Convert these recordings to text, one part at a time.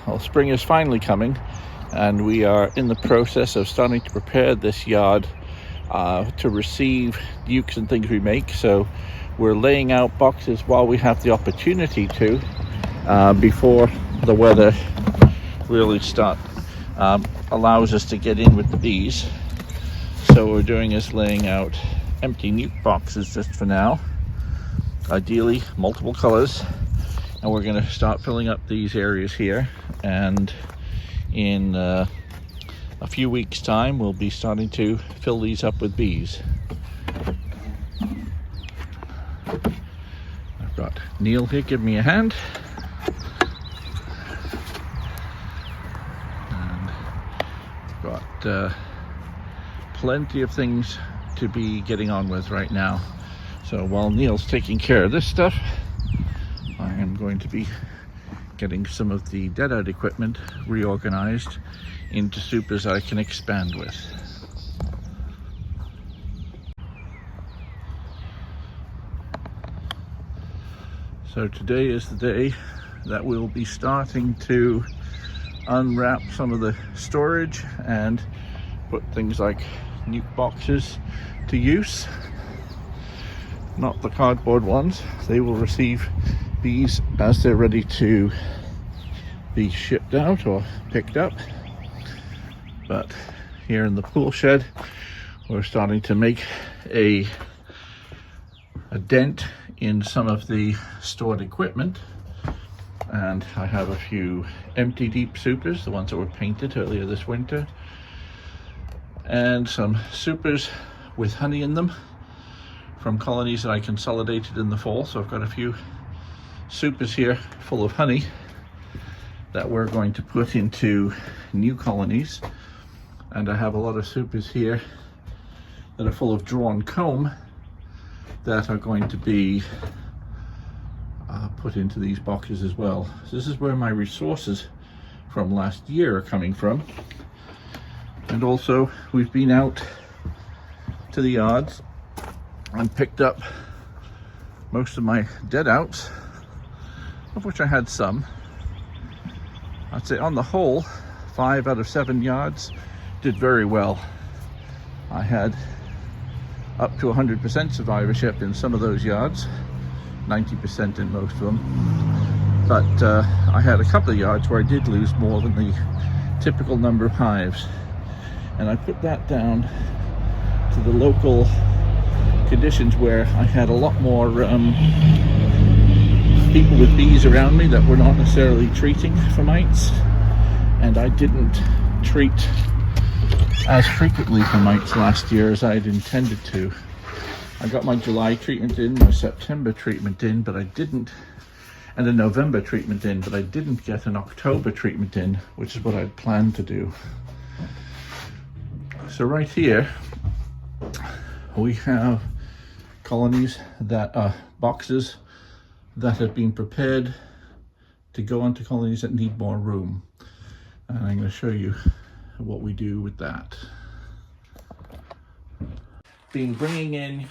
Well, spring is finally coming, and we are in the process of starting to prepare this yard to receive nukes and things we make. So we're laying out boxes while we have the opportunity to, before the weather really allows us to get in with the bees. So what we're doing is laying out empty nuke boxes just for now, ideally multiple colors, and we're going to start filling up these areas here, and in a few weeks time we'll be starting to fill these up with bees. I've got Neil here, give me a hand. And I've got plenty of things to be getting on with right now. So while Neil's taking care of this stuff, I am going to be getting some of the dead-out equipment reorganized into supers I can expand with. So today is the day that we'll be starting to unwrap some of the storage and put things like nuke boxes to use. Not the cardboard ones. They will receive bees as they're ready to be shipped out or picked up. But here in the pool shed, we're starting to make a dent in some of the stored equipment. And I have a few empty deep supers, the ones that were painted earlier this winter, and some supers with honey in them from colonies that I consolidated in the fall. So I've got a few supers here full of honey that we're going to put into new colonies, and I have a lot of supers here that are full of drawn comb that are going to be put into these boxes as well. So this is where my resources from last year are coming from. And also we've been out to the yards and picked up most of my dead outs, of which I had some. I'd say on the whole 5 out of 7 yards did very well. I had up to 100% survivorship in some of those yards, 90% in most of them, but I had a couple of yards where I did lose more than the typical number of hives, and I put that down to the local conditions where I had a lot more people with bees around me that were not necessarily treating for mites, and I didn't treat as frequently for mites last year as I had intended to. I got my July treatment in, my September treatment in, but I didn't, and a November treatment in, but I didn't get an October treatment in, which is what I'd planned to do. So right here we have colonies that are boxes that have been prepared to go onto colonies that need more room, and I'm going to show you what we do with that. Been bringing in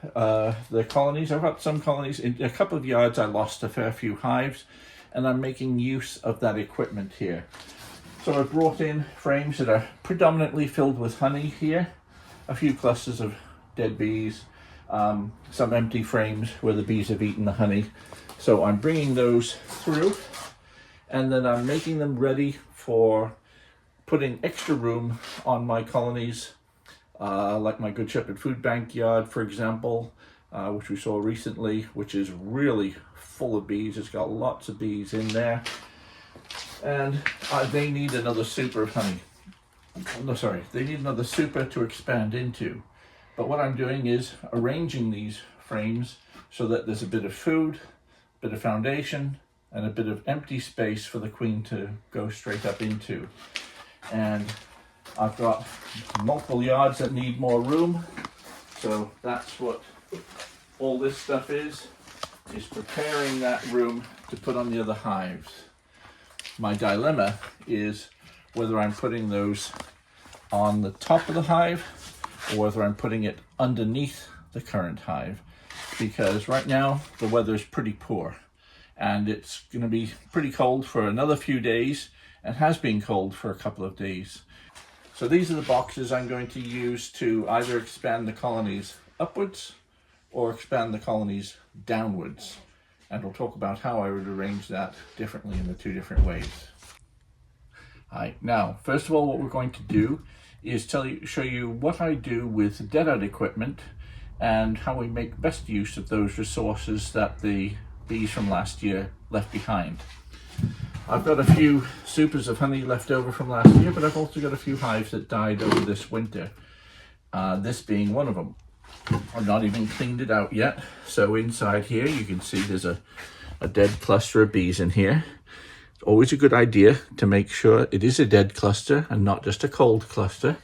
the colonies. I've got some colonies in a couple of yards. I lost a fair few hives, and I'm making use of that equipment here. So I've brought in frames that are predominantly filled with honey here, a few clusters of dead bees, some empty frames where the bees have eaten the honey. So I'm bringing those through, and then I'm making them ready for putting extra room on my colonies, like my Good Shepherd Food Bank yard, for example, which we saw recently, which is really full of bees. It's got lots of bees in there, and they need another super of honey. No, sorry, they need another super to expand into. But what I'm doing is arranging these frames so that there's a bit of food, a bit of foundation, and a bit of empty space for the queen to go straight up into. And I've got multiple yards that need more room, so that's what all this stuff is preparing that room to put on the other hives. My dilemma is whether I'm putting those on the top of the hive or whether I'm putting it underneath the current hive, because right now the weather is pretty poor and it's going to be pretty cold for another few days and has been cold for a couple of days. So these are the boxes I'm going to use to either expand the colonies upwards or expand the colonies downwards. And we'll talk about how I would arrange that differently in the two different ways. Alright, now, first of all, what we're going to do is show you what I do with dead-out equipment and how we make best use of those resources that the bees from last year left behind. I've got a few supers of honey left over from last year, but I've also got a few hives that died over this winter, this being one of them. I've not even cleaned it out yet, so inside here you can see there's a dead cluster of bees in here. It's always a good idea to make sure it is a dead cluster and not just a cold cluster,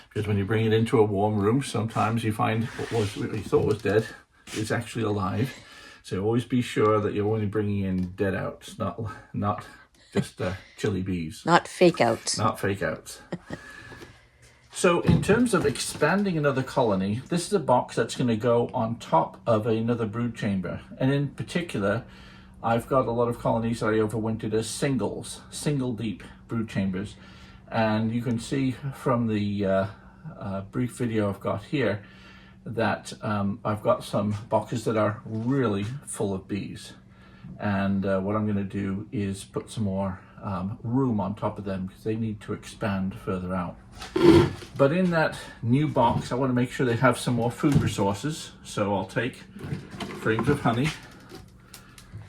because when you bring it into a warm room, sometimes you find what you thought was dead is actually alive. So always be sure that you're only bringing in dead outs, not just chilly bees. Not fake outs. Not fake outs. So in terms of expanding another colony, this is a box that's going to go on top of another brood chamber. And in particular, I've got a lot of colonies that I overwintered as single deep brood chambers. And you can see from the brief video I've got here that I've got some boxes that are really full of bees. And what I'm going to do is put some more room on top of them because they need to expand further out. But in that new box, I want to make sure they have some more food resources. So I'll take frames of honey.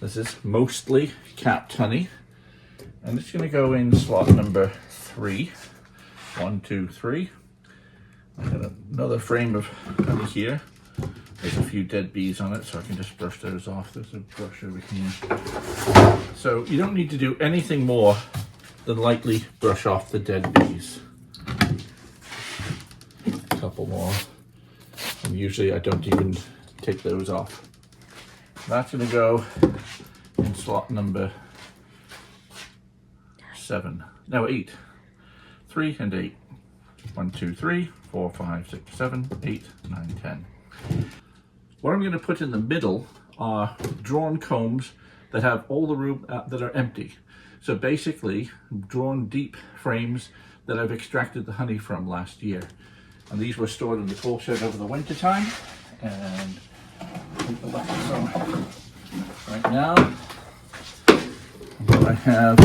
This is mostly capped honey. And it's going to go in slot number 3. 1, 2, 3. I've got another frame of honey here. There's a few dead bees on it, so I can just brush those off. There's a brush over here. So you don't need to do anything more than lightly brush off the dead bees. A couple more. And usually I don't even take those off. That's going to go in slot number 7. No, 8. 3 and 8. 1, 2, 3, 4, 5, 6, 7, 8, 9, 10. What I'm going to put in the middle are drawn combs that have all the room that are empty. So basically, drawn deep frames that I've extracted the honey from last year. And these were stored in the tool shed over the winter time. And right now, what I have,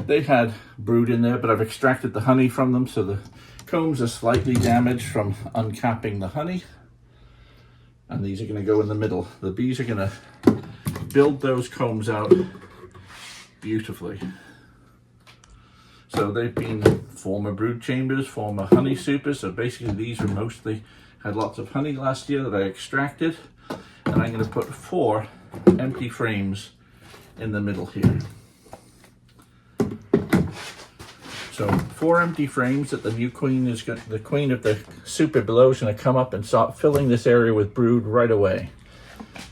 they had brood in there, but I've extracted the honey from them, so the combs are slightly damaged from uncapping the honey. And these are going to go in the middle. The bees are going to build those combs out beautifully. So they've been former brood chambers, former honey supers. So basically these are mostly had lots of honey last year that I extracted. And I'm going to put 4 empty frames in the middle here. So 4 empty frames that the new queen is going, the queen of the super below is going to come up and start filling this area with brood right away,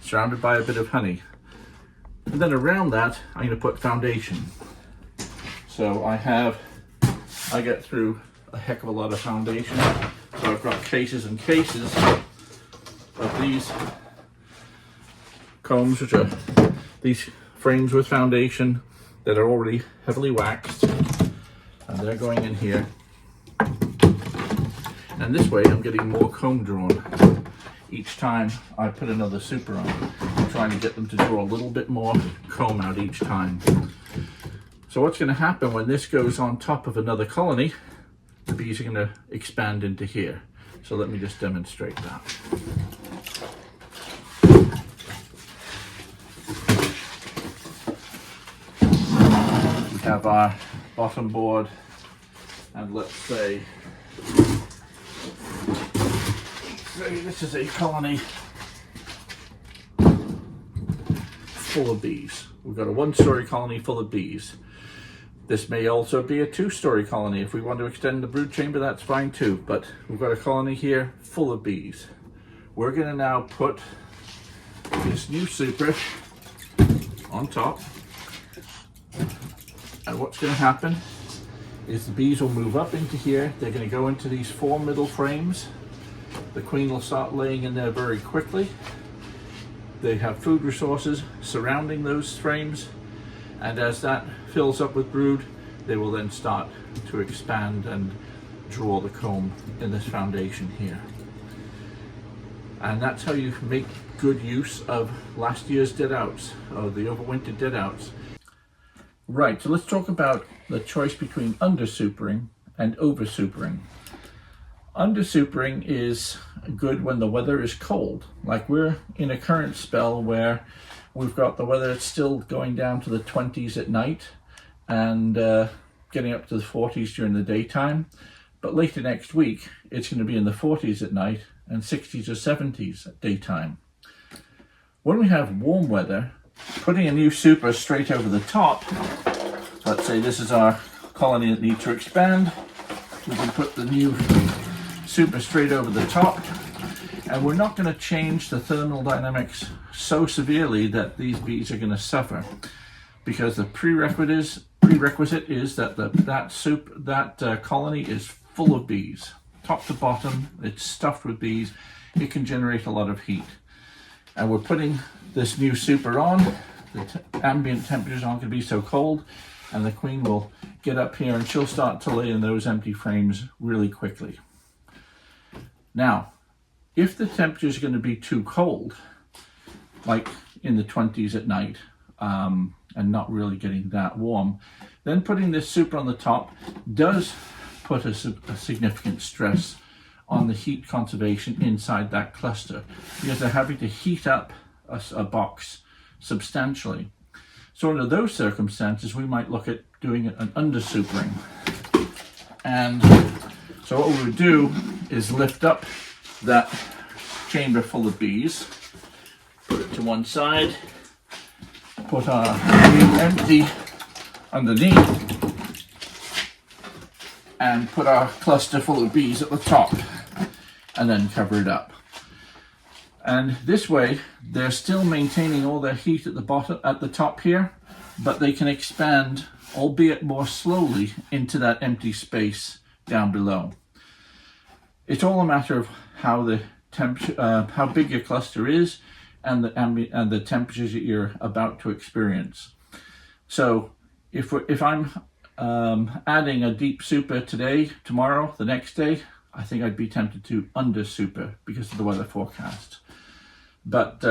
surrounded by a bit of honey. And then around that, I'm going to put foundation. So I get through a heck of a lot of foundation. So I've got cases and cases of these combs, which are these frames with foundation that are already heavily waxed. And they're going in here. And this way I'm getting more comb drawn each time I put another super on. I'm trying to get them to draw a little bit more comb out each time. So what's going to happen when this goes on top of another colony, the bees are going to expand into here. So let me just demonstrate that. We have our bottom board, and let's say this is a colony full of bees. We've got a 1-story colony full of bees. This may also be a 2-story colony. If we want to extend the brood chamber, that's fine too, but we've got a colony here full of bees. We're going to now put this new super on top. And what's going to happen is the bees will move up into here. They're going to go into these 4 middle frames. The queen will start laying in there very quickly. They have food resources surrounding those frames, And as that fills up with brood, they will then start to expand and draw the comb in this foundation here. And that's how you make good use of last year's dead outs, or the overwintered dead outs. Right, so let's talk about the choice between undersupering and oversupering. Undersupering is good when the weather is cold. Like we're in a current spell where we've got the weather that's still going down to the 20s at night and getting up to the 40s during the daytime. But later next week, it's going to be in the 40s at night and 60s or 70s at daytime. When we have warm weather, putting a new super straight over the top, let's say this is our colony that needs to expand, we can put the new super straight over the top, and we're not going to change the thermal dynamics so severely that these bees are going to suffer, because the prerequisite is that that colony is full of bees, top to bottom. It's stuffed with bees. It can generate a lot of heat, and we're putting this new super on. The ambient temperatures aren't going to be so cold, and the queen will get up here and she'll start to lay in those empty frames really quickly. Now, if the temperature is going to be too cold, like in the 20s at night, and not really getting that warm, then putting this super on the top does put a significant stress on the heat conservation inside that cluster, because they're having to heat up a box substantially. So under those circumstances, we might look at doing an undersupering. And so what we would do is lift up that chamber full of bees, put it to one side, put our new empty underneath, and put our cluster full of bees at the top, and then cover it up. And this way, they're still maintaining all their heat at the bottom, at the top here, but they can expand, albeit more slowly, into that empty space down below. It's all a matter of how the temperature, how big your cluster is, and the temperatures that you're about to experience. So, if I'm adding a deep super today, tomorrow, the next day, I think I'd be tempted to under super because of the weather forecast. But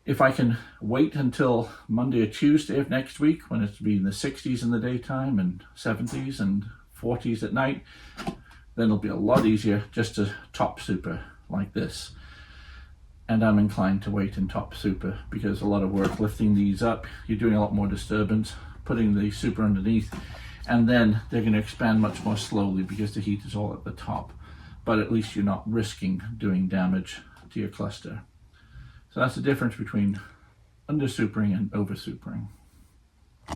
if I can wait until Monday or Tuesday of next week, when it's be in the 60s in the daytime and 70s and 40s at night, then it'll be a lot easier just to top super like this. And I'm inclined to wait and top super because a lot of work lifting these up, you're doing a lot more disturbance, putting the super underneath, and then they're going to expand much more slowly because the heat is all at the top. But at least you're not risking doing damage to your cluster. So that's the difference between undersupering and oversupering.